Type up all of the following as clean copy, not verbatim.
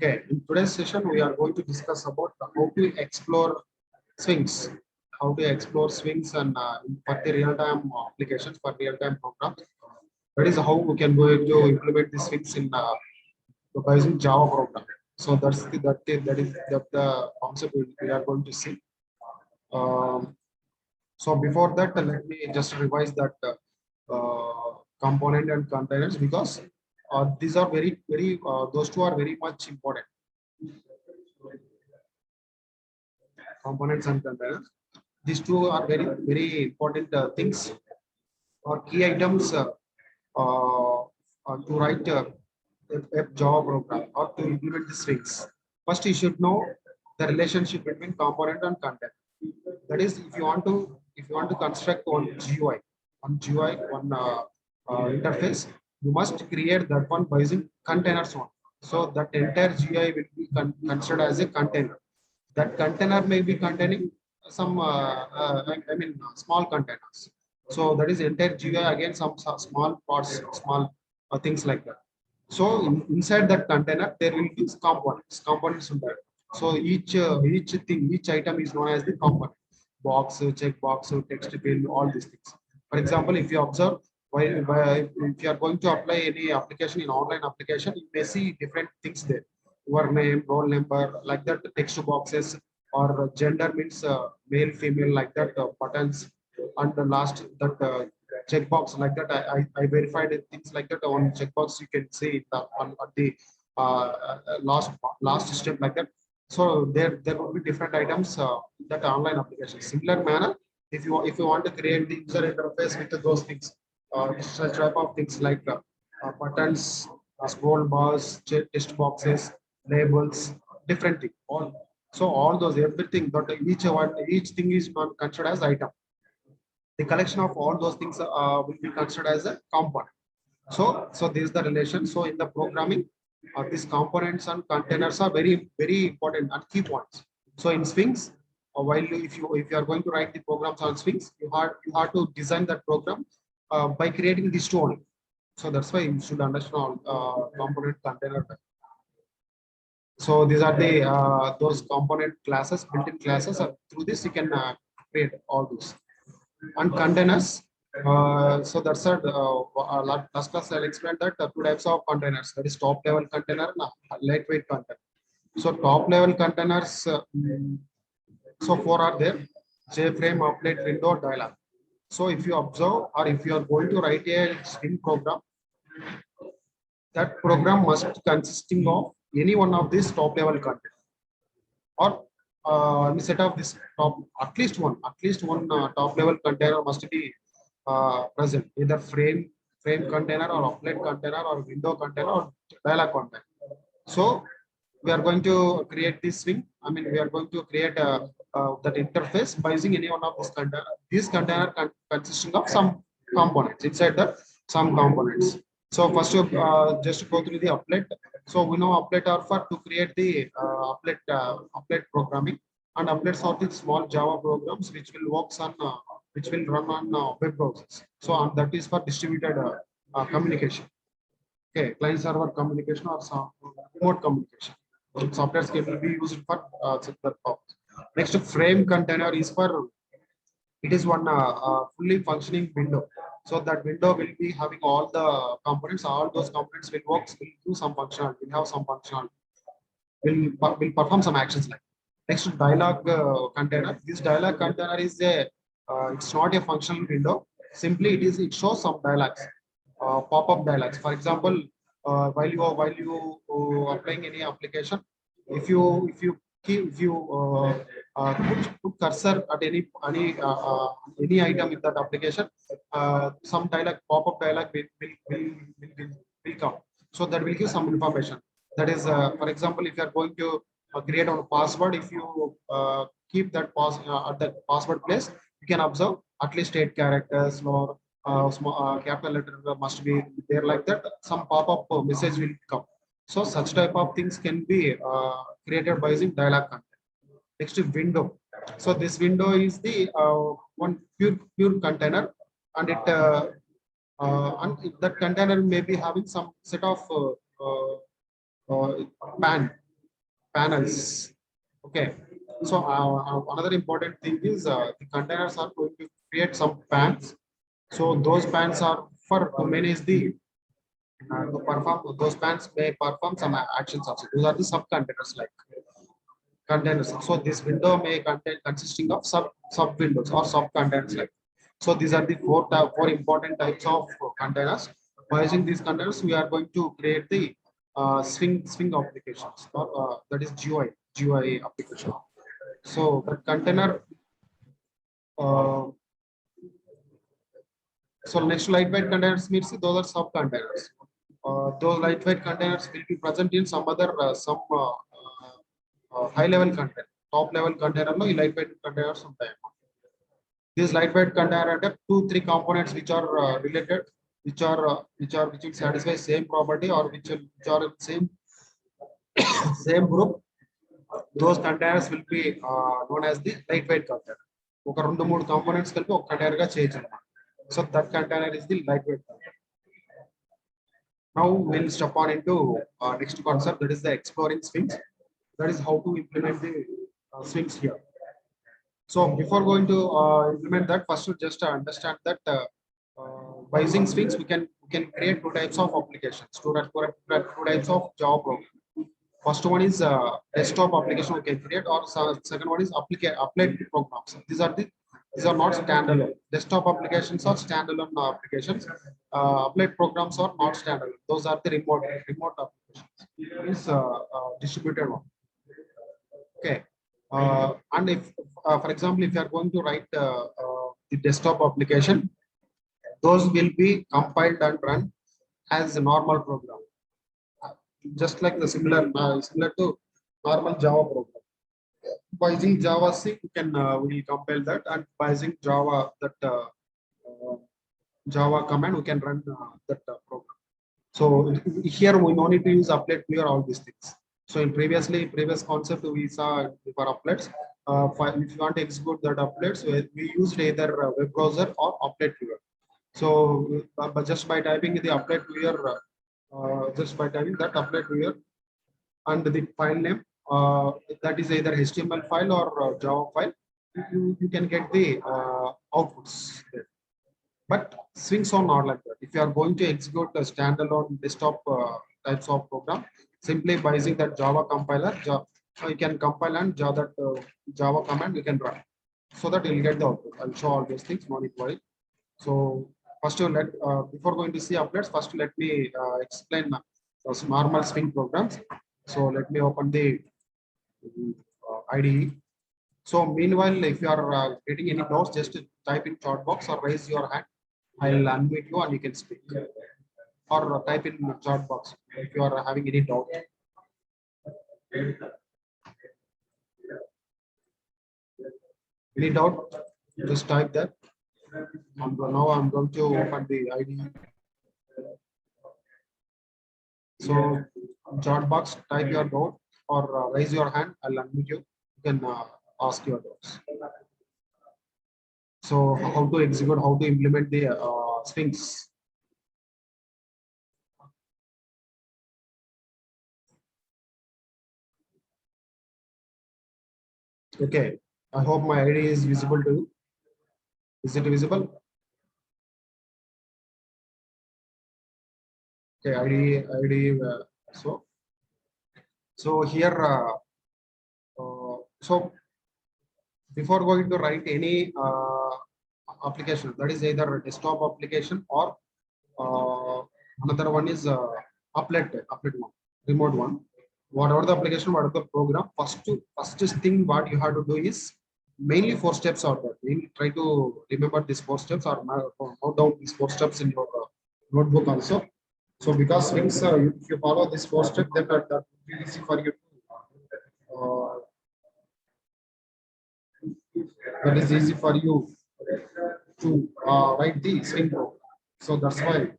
Okay, in today's session, we are going to discuss about how to explore swings, how to explore swings and for the real-time applications for real-time programs. That is how we can go to implement the swings in by using Java program. So that the concept we are going to see. Um, so before that, let me just revise that component and containers because these are very those two are very much important. Components and containers. These two are very important things or key items to write a Java program or to implement the strings. First, you should know the relationship between component and container. That is, if you want to construct one interface, you must create that one by using containers one. So that entire GUI will be considered as a container. That container may be containing some small containers. So that is entire GUI, again some small parts, small things like that. So inside that container there will be components in that. So each item is known as the component. Box, checkbox, text field, all these things. For example, if you observe, if you are going to apply any application in online application, you may see different things there. Your name, roll number, like that, text boxes, or gender means male, female, like that, buttons, and the last that checkbox like that. I verified things like that on checkbox. You can see at the last step like that. So there will be different items that online application. Similar manner, if you want to create the user interface with those things, such type of things like buttons, scroll bars, text boxes, labels, different thing. All those everything that each thing is not considered as item. The collection of all those things will be considered as a component. So this is the relation. So in the programming, these components and containers are very important and key points. So in Sphinx, if you are going to write the programs on Sphinx, you have to design that program by creating this two only. So that's why you should understand all component container. So these are the those component classes, built-in classes. Through this, you can create all those. And containers. So that's last class I'll explain that two types of containers. That is top level container and lightweight container. So top level containers. So four are there: JFrame, applet, window, dialog. So if you observe, or if you are going to write a Spring program, that program must consisting of any one of these top level containers, or set of this top at least one top level container must be present, either frame container or applet container or window container or dialog container. So we are going to create this swing. I mean, we are going to create that interface by using any one of this container. This container consisting of some components inside the some components. So first, just to go through the applet. So we know applet are for to create the applet programming, and applets are the small Java programs which will works on which will run on web browsers. So that is for distributed communication. Okay, client server communication or some remote communication. Software will be used for similar purpose. Next, frame container is for it is one fully functioning window. So that window will be having all the components. All those components will work, will do some functionality, will have some functionality, will perform some actions like. Next, dialog container. This dialog container is a it's not a functional window. Simply it shows some dialogues, pop-up dialogues. For example, while you applying any application, if you put cursor at any item in that application, some dialog pop-up dialog will come. So that will give some information. That is, for example, if you are going to create a password, if you keep that at that password place, you can observe at least 8 characters or small capital letter must be there, like that. Some pop-up message will come. So such type of things can be created by using dialog content. Next, window. So this window is the one pure container, and that container may be having some set of pan. panels. Okay. So another important thing is the containers are going to create some pans. So those pans are for to manage the to perform those pans may perform some actions also. Those are the sub containers like containers. So this window may contain consisting of sub windows or sub containers like. So these are the four important types of containers. By using these containers, we are going to create the swing applications, or that is GUI application. So the container. Uh, so next lightweight containers means those are sub containers. Those lightweight containers will be present in some other some high level container. Top level container లో ఈ lightweight containers ఉంటాయి. These lightweight container అంటే 2-3 components which are related, which will satisfy same property or which are same group. Those containers will be known as the lightweight container. ఒక 2-3 components కలిపి ఒక container గా చేయొచ్చు అన్నమాట. So that container is the lightweight container. Now we'll step on into next concept, that is the exploring swings. That is how to implement the swings here. So before going to implement that, first to just understand that by using swings we can create two types of applications, two types of Java program. First one is desktop application we can create, or second one is applied programs. These are not standalone. Desktop applications are standalone applications. Applied programs are not standalone. Those are the remote applications. Is distributed one. Okay. And if, for example, if you are going to write the desktop application, those will be compiled and run as a normal program, just like the similar to normal Java program. By using JavaScript, we can we will compile that, and by using Java command, we can run that program. So here we no need to use applet clear all these things. So in previous concept we saw for applets. If you want to execute that applets, we used either web browser or applet clear. So but just by typing the applet clear, just by typing that applet clear and the file name, that is either HTML file or Java file, you can get the outputs there. But swings are not like that. If you are going to execute a standalone desktop types of program, simply by using that Java compiler, so you can compile and Java command you can run, so that you'll get the output. I'll show all those things, no need worry. So first, before going to see updates, first let me explain those normal swing programs. So let me open the IDE. So meanwhile, if you are getting any doubts, just type in chat box or raise your hand. I'll unmute you and you can speak, or type in the chat box if you are having any doubt. Any doubt? Just type that. Now I'm going to open the IDE. So chat box, type your doubt or raise your hand. I'll unmute you. You can ask your doubts. So how to execute, how to implement the swings. Okay, I hope my ID is visible to you. Is it visible? Okay, ID. So here, so before going to write any application, that is either a desktop application or another one is applet one, remote one. Whatever the application, whatever the program, first thing what you have to do is mainly 4 steps are there. Mainly try to remember these 4 steps or note down these 4 steps in your notebook also. So because swings, if you follow this 4 steps, then that will be easy for you that is easy for you to write the swing program. So that's why.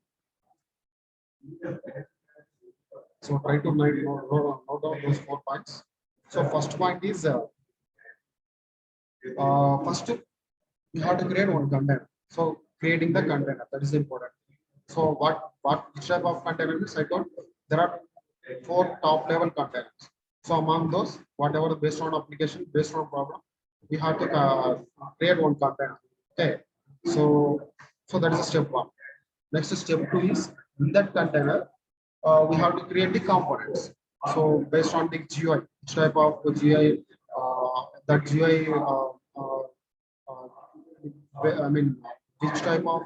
So try to note down those 4 points. So first point is first we have to create one container. So creating the container, that is important. So which type of container is I told there are 4 top level containers. So among those, whatever based on application, based on problem, we have to create one container. Okay. So that is step one. Next step two is in that container, we have to create the components. So based on the GUI, which type of GUI, that GUI, I mean, which type of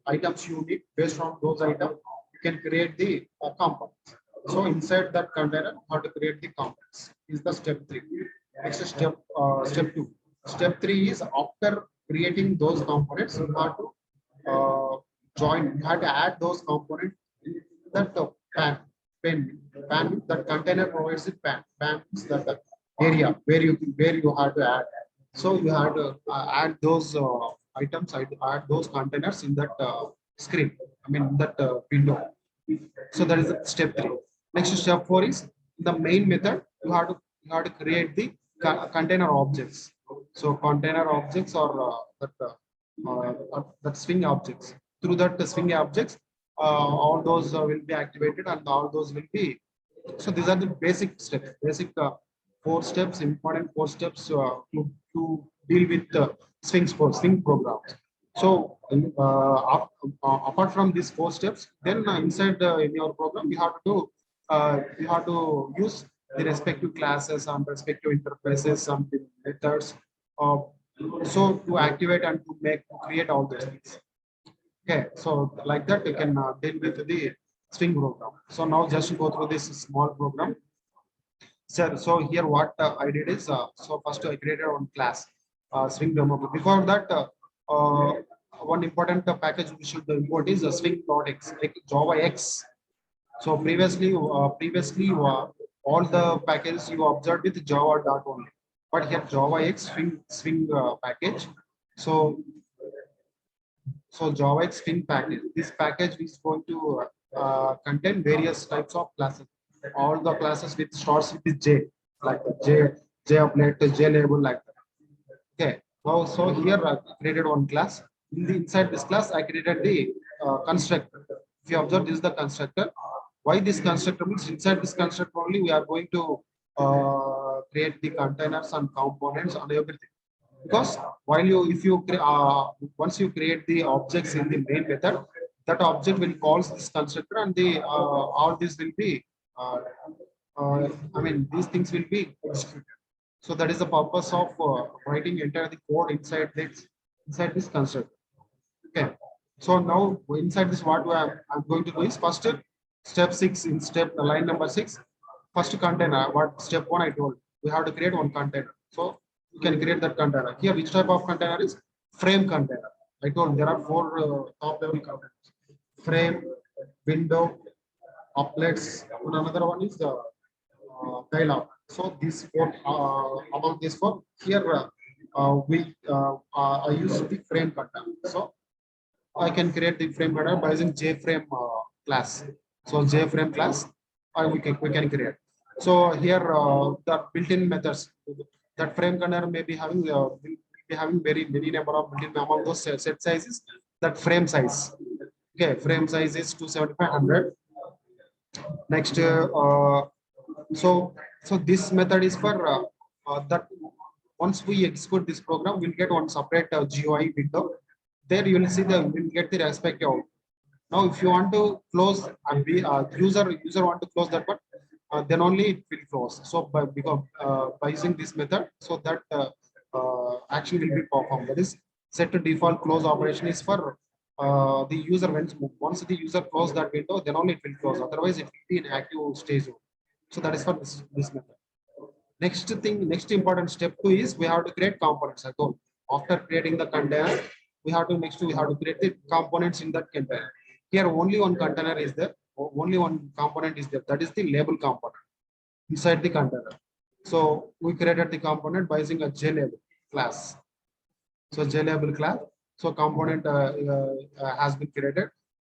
items you need. Based on those items, you can create the components. So inside that container, how to create the components is the step three. Next step, step two. Step three is after creating those components, you have to join. You have to add those components in that pan. Pan, pan. That container provides the pan. Pan is that area where you have to add. So you have to add those items, add those containers in that screen. I mean that window. So that is step three. Next step four is the main method. You have to create the container objects. So container objects or that swing objects. Through that swing objects, all those will be activated and all those will be. So these are the basic steps. Basic four steps, important four steps to deal with swing programs. So apart from these four steps, then inside in your program, you have to use the respective classes and respective interfaces and the methods. Uh, so to activate and to create all those things. Okay, so like that you can deal with the swing program. So now just go through this small program. So here what I did is, so first I created one class, swing demo. Before that, one important package we should import is swing.x, like Java X. So previously all the packages you observed with Java dot only, but here Java X swing package. So Java X Swing package. This package is going to contain various types of classes. All the classes with starts with J, like J applet, J label, like that. Okay. Now, so here I created one class. Inside this class, I created the constructor. If you observe, this is the constructor. Why this constructor means inside this constructor only we are going to create the containers and components and everything. Because while you if you once you create the objects in the main method, that object will call this constructor and the all this will be uh, I mean these things will be executed. So that is the purpose of writing entire the code inside this constructor. Okay. So now inside this what I'm going to do is first step six, in step line number six, first container. What step one I told, we have to create one container. So you can create that container. Here, which type of container is frame container? I told there are four top level containers: frame, window, applets, and another one is the dialog. So these four, among these four, here I use the frame container. So I can create the frame container by using JFrame class. So JFrame class, we can create. So here the built-in methods, that frame container may be having will be having very many number of built-in among those set sizes. That frame size, okay, frame size is 27500. Next, so this method is for that. Once we execute this program, we'll get one separate GUI window. There you will see we'll get the respective. Now, if you want to close and be user want to close that one, then only it will close. So by using this method, so that action will be performed. That is set to default close operation is for the user once the user close that window, then only it will close. Otherwise, it will be in active stage. So that is for this method. Next important step two is we have to create components. I told after creating the container, we have to create the components in that container. Here only one container is there, only one component is there. That is the label component inside the container. So we created the component by using a JLabel class. So JLabel class. So component has been created.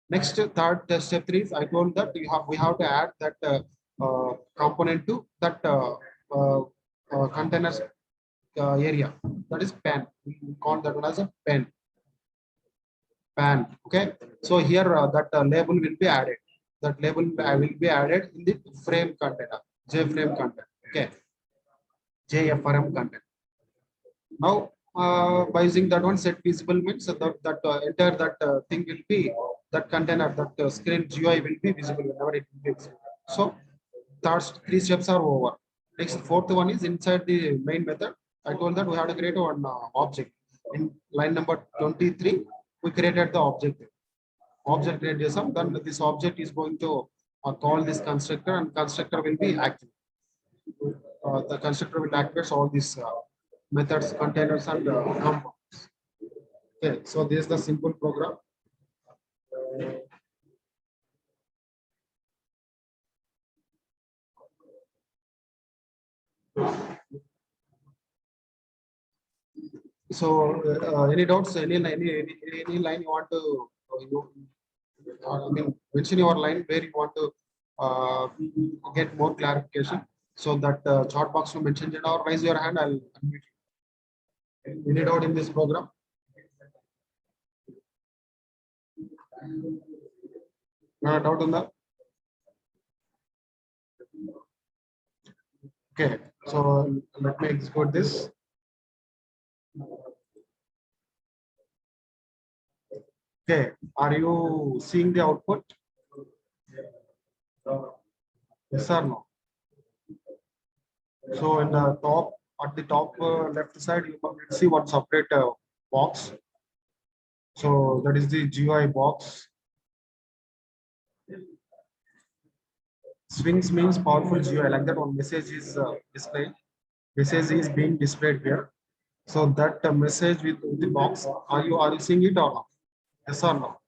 Next, third step three is I told that we have to add that component to that containers area. That is pan. We call that one as a pan. Okay. So here that label will be added. That label will be added in the frame container, JFrame container. Okay, JFRM content. Now, by using that one, set visible means that entire that thing will be that container, that screen GUI will be visible whenever it will be visible. So, third three steps are over. Next, fourth one is inside the main method. I told that we have to create one object. In line number 23, we created the object. Object created some. Then this object is going to call this constructor, and constructor will be active. The constructor will activate all these methods, containers, and components. Okay, so this is the simple program. So, any doubts? Any line you want to? I mean, mention your line where you want to get more clarification. So that chat box to mention it or raise your hand. I'll unmute you. Any doubt in this program? Doubt on that? Okay, so let me execute this. Okay, are you seeing the output? Yes or no? So in the top, at the top left side, you can see one separate box. So that is the GUI box. Swings means powerful GUI, like that one message is displayed. Message is being displayed here. So that message with the box, are you seeing it or not? Yes or no?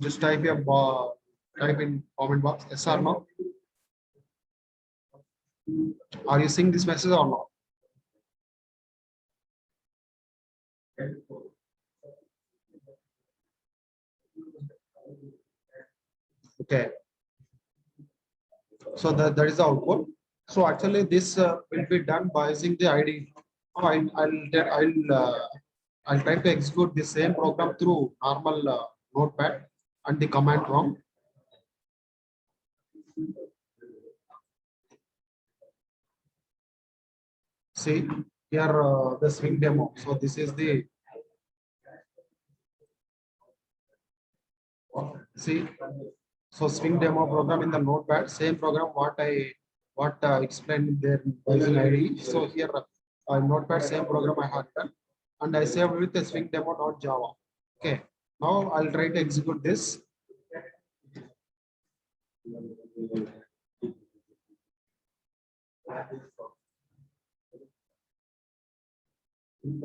Just type in comment box. Yes or no? Are you seeing this message or not? Okay. So that is the output. So actually, this will be done by using the ID. I'll try to execute the same program through normal notepad and the command prompt. See here the swing demo. So this is the see. So swing demo program in the notepad, same program what explained there by using IDE. So here notepad same program I have done, and I saved with the swing demo.java. Okay, now I'll try to execute this.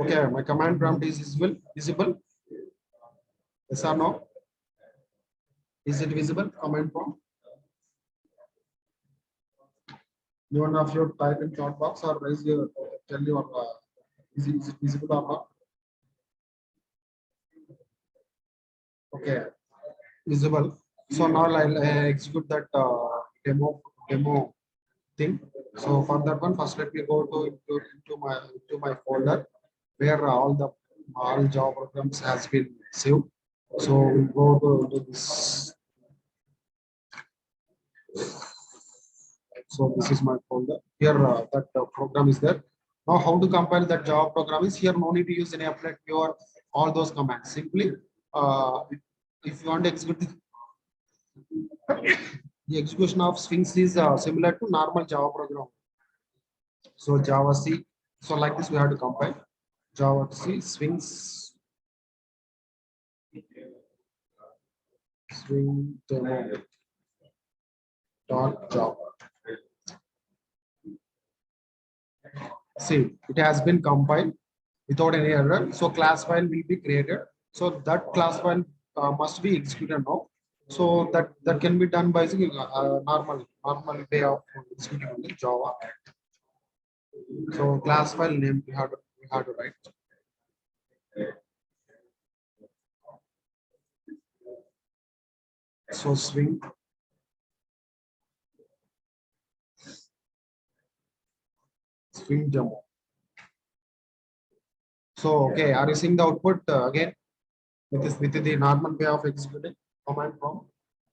Okay, my command prompt is visible. Yes or no? Is it visible? Command prompt. You want of your type in chat box or raise your tell your is it visible or not? Okay, visible. So now I'll execute that demo thing. So for that one, first let me go into my folder where all Java programs has been saved. So we go to this. So this is my folder. Here that program is there. Now how to compile that Java program is here. No need to use any applet or all those commands. Simply, if you want to execute the execution of Sphinx is similar to normal Java program. So Java C. So like this, we have to compile Java C Sphinx swing demo dot Java. See, it has been compiled without any error. So class file will be created. So that class file must be executed now. So that can be done by using normal way of executing on the Java. So class file name we have to write. So swing demo. So okay, are you seeing the output again with the normal way of executing command prompt?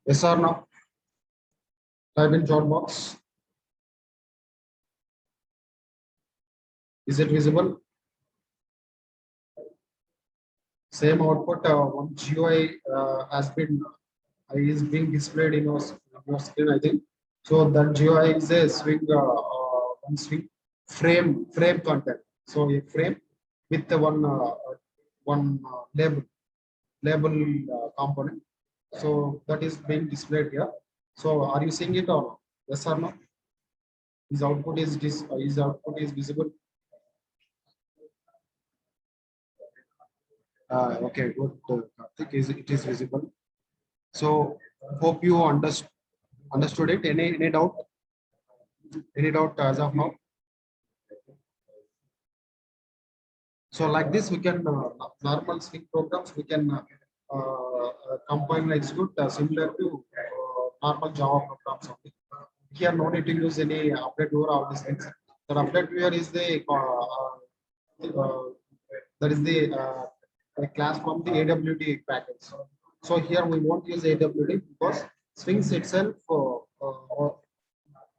Yes or no? Type in chat box. Is it visible? Same output, one GUI is being displayed in your screen, I think. So that GUI is a one swing frame content. So a frame with the one label component. So that is being displayed here. So are you seeing it or not? Yes or no? His output is visible. Okay, good. Karthik, it is visible. So hope you understood it. Any doubt? Any doubt as of now? So like this, we can normal swing programs we can compile and execute similar to normal Java programs only. Here, no need to use any update viewer or all these things. The update viewer is uh, that is a class from the AWT package. So here we won't use AWT because swings itself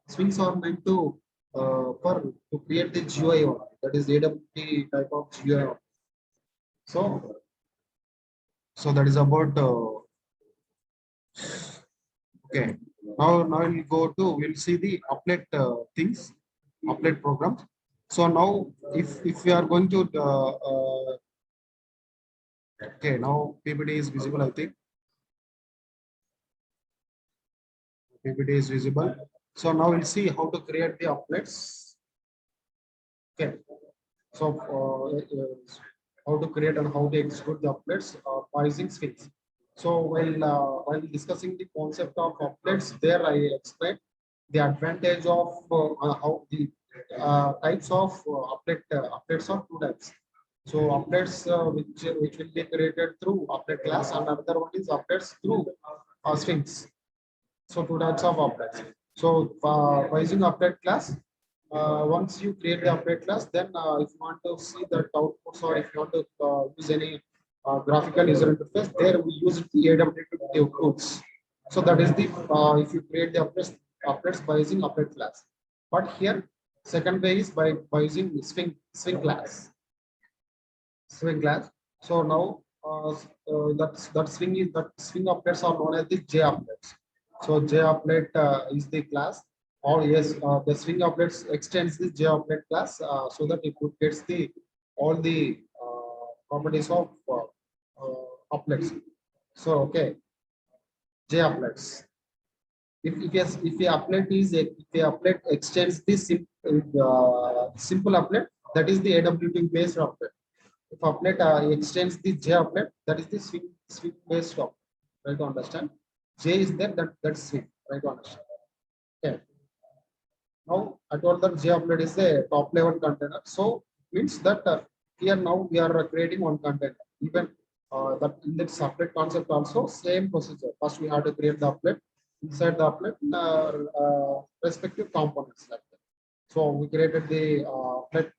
swings are meant to create the GUI only. That is AWT type of GUI. So that is about okay. Now we'll go to we'll see the applet things, applet programs. So now if we are going to okay, now PPT is visible, I think. PPT is visible. So now we'll see how to create the applets. Okay. So how to create and how to execute the applets by using Sphinx. So while discussing the concept of applets, there I explained the advantage of how the types of applets are two types. So applets which will be created through applet class, and another one is applets through Sphinx. So two types of applets. So by using applet class, once you create the applet class, then if you want to see the outputs or if you want to use any graphical user interface, there we use the AWT tools. So that is the if you create the applets by using applet class. But here, second way is by using swing class. Swing class. So now that swing applets are known as the J applets. So J applet is the class, or yes, the swing applets extends the J applet class so that it gets the all the properties of applets. So okay, J applets. If yes, if the applet is if the applet extends the simple applet, that is the AWT based applet. If applet extends the J applet, that is the swing based applet. Try to understand. J is there, that's swing. Try to understand. Okay. Now I told that J applet is a top level container. So means that here now we are creating one container. Even that in this applet concept also same procedure. First we have to create the applet. Inside the applet respective components like that. So we created the applet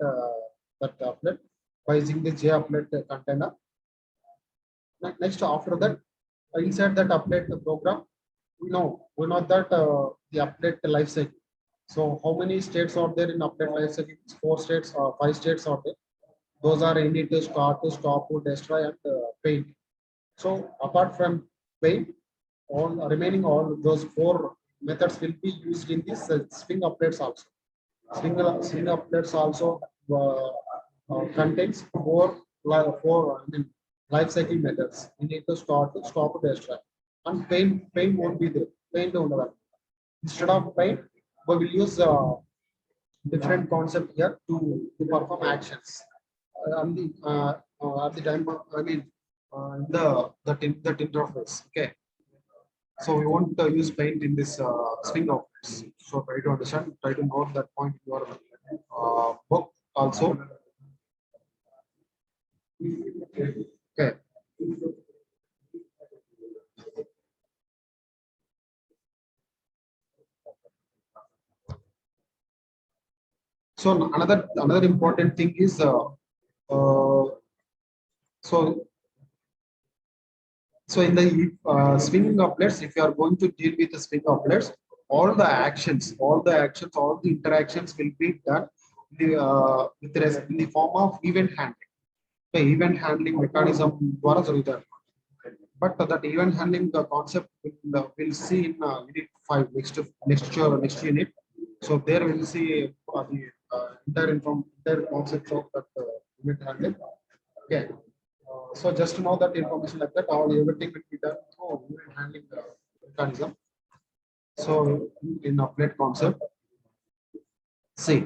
that applet by using the J applet container. Next, after that, inside that applet program, we know that the applet life cycle. So how many states are there in applet life cycle? 4 states or 5 states are there. Those are init, start, stop, destroy, and paint. So apart from paint, all those 4 methods will be used in this swing applets also. Swing applets also contains four life cycle methods. You need to stop, destroy, and paint won't be there. Paint won't. Instead of paint, we will use different concept here to perform actions. At the time, I mean, the interface. Okay. So we won't use paint in this swing objects. So try to understand, try to note that point in your book also. Okay. So another important thing is so in the swing applets, if you are going to deal with the swing applets, all the actions, all the interactions will be done in the form of event handling. The event handling mechanism ద్వారా జరుగుతాయి. But that event handling the concept will see in unit 5 next unit. So there we'll see the entire concept of that event handling. Okay. So just to know that information like that, all everything will be done through event handling mechanism. So in update concept, see,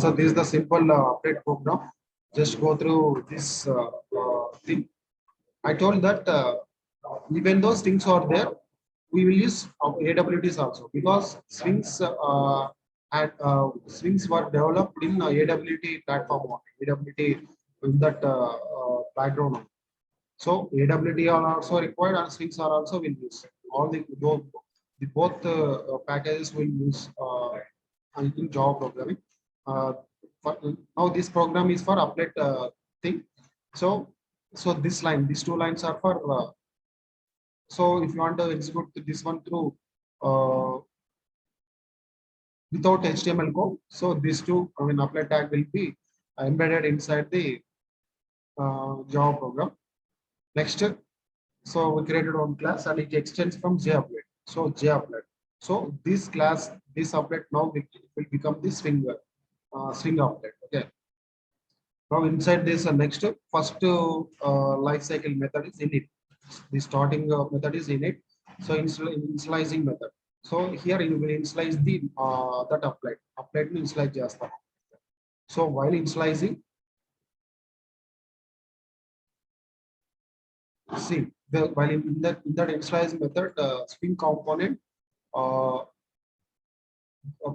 so this is the simple update program. Just go through this thing. I told that even those things are there, we will use AWTs also because swings were developed in AWT platform, AWT in that background. So AWT are also required and swings are also will use. All both packages will use in Java programming. Uh, now this program is for update thing. So these two lines are for. So if you want to execute this one through without HTML code, so these two, I mean, apply tag will be embedded inside the Java program. Next, so we created one class and it extends from JApplet. So JApplet. So this class, this applet now will become the swing applet. Okay. Now inside this next first life cycle method is init. The starting method is init. So initializing method. So here you will initialize the that applet ni initialize చేస్తాం. So while initializing, see while in that initializing method, swing component uh,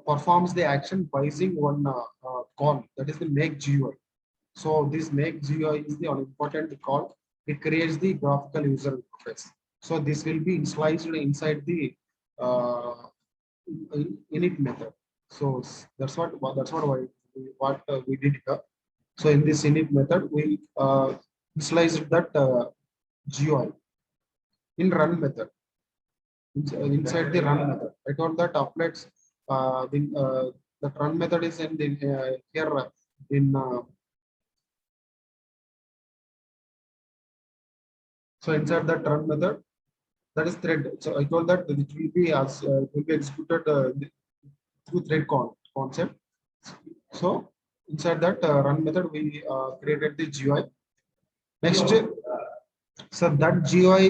performs the action by using one call, that is the make GUI. So this make GUI is the important call. It creates the graphical user interface. So this will be initialized inside the init method. So that's what we did here. So in this init method, we initialized that GUI in run method. Inside the run method, I told that applets the run method is in the here in so inside that run method, that is thread. So I told that it will be as it will be executed through thread concept. So inside that run method, we created the GUI. Next, so that GUI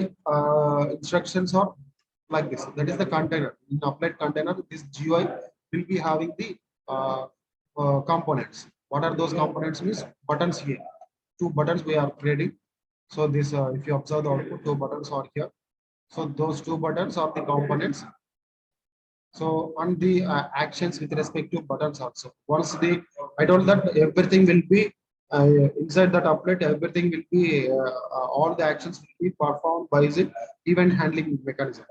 instructions are like this. That is the container. In applet container, this GUI will be having the components. What are those components? Means buttons here. Two buttons we are creating. So this, if you observe the output, two buttons are here. So those two buttons are the components. So on the actions with respect to buttons also. Once I told that everything will be inside that applet, everything will be all the actions will be performed by the event handling mechanism.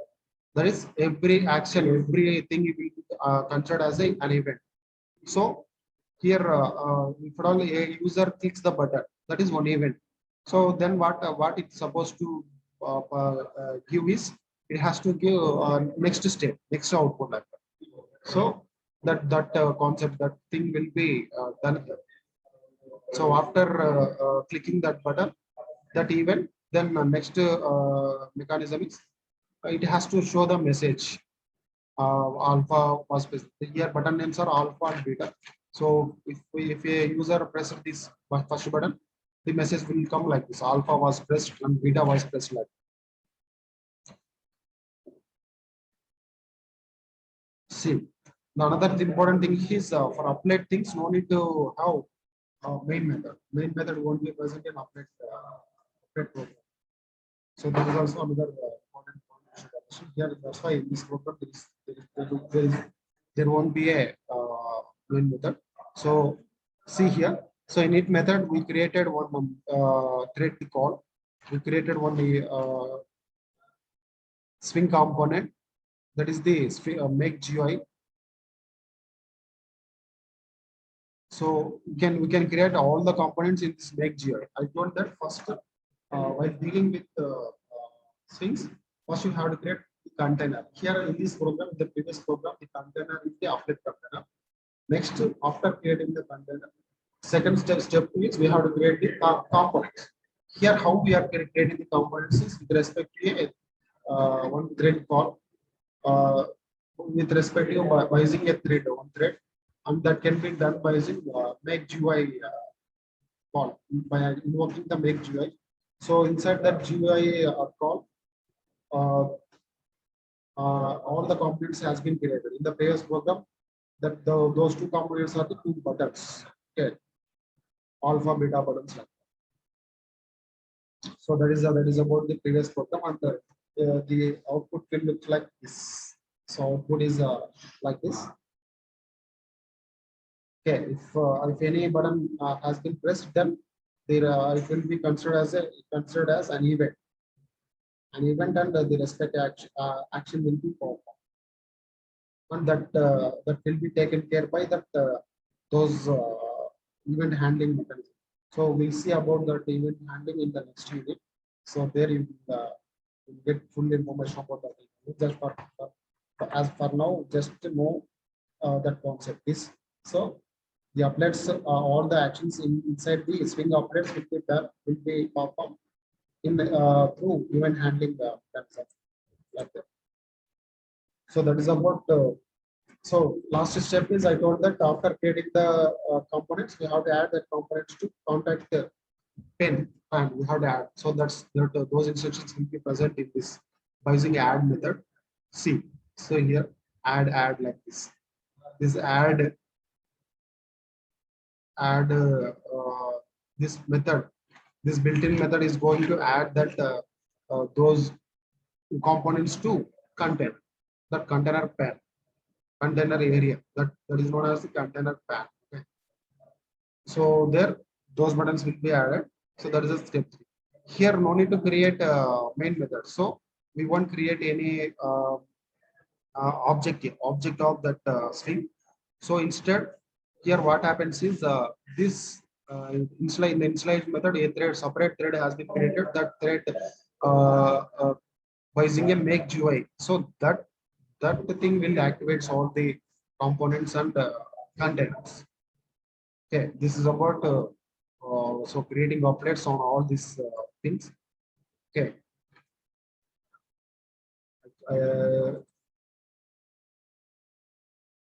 That is every action, everything will be considered as an event. So here, if at all a user clicks the button, that is one event. So then what it's supposed to give is it has to give next step, next output like that. So that concept, that thing will be done here. So after clicking that button, that event, then next mechanism is it has to show the message. Alpha was here button names are alpha and beta. So if a user presses this first button, the message will come like this: alpha was pressed and beta was pressed like. See, the another important thing is for applet things, no need to have main method. Main method won't be present in applet program. So that is also another important point. Here, that's why in this program there won't be a main method. So see here. So in it method, we created one thread call. We created one swing component, that is the make GUI. So we can create all the components in this make GUI. I told that first while dealing with swings, first you have to create the container. Here in this program, the previous program, the container is the applet container. Next, after creating the container, second step is we have to create the components. Here, how we are creating the components is with respect to a one thread call, uh, with respect to by using a thread, one thread, and that can be done by using make GUI call by invoking the make GUI. So inside that GUI call, uh, all the components has been created in the previous program. That those two components are the two buttons. Okay, alpha beta buttons. So that is about the previous program, and the output will look like this. So output is like this. Okay, if any button has been pressed, then there it will be considered as an event. An event, and the respective action will be performed, and that will be taken care by that those event handling mechanism. So we'll see about that event handling in the next unit. So there you will get full information about that. Just as for now, just to know that concept is so the applets, all the actions inside the swing applets will be performed in through event handling concept like that. So that is about. So last step is I told that after creating the components, we have to add the components to contact pin, and we have to add. So those instructions will be present in this by using add method. See, so here add like this. This add this method, this built-in method is going to add that those components to contain that container pair, container area that is known as the container pair. Okay. So there those buttons will be added. So that is a step 3. Here no need to create a main method. So we won't create any object of that string. So instead, here what happens is this in the initialize method, a thread, separate thread has been created. That thread by using a make GUI. So that thing will activate all the components and containers. Okay, this is about so creating applets on all these things. Okay.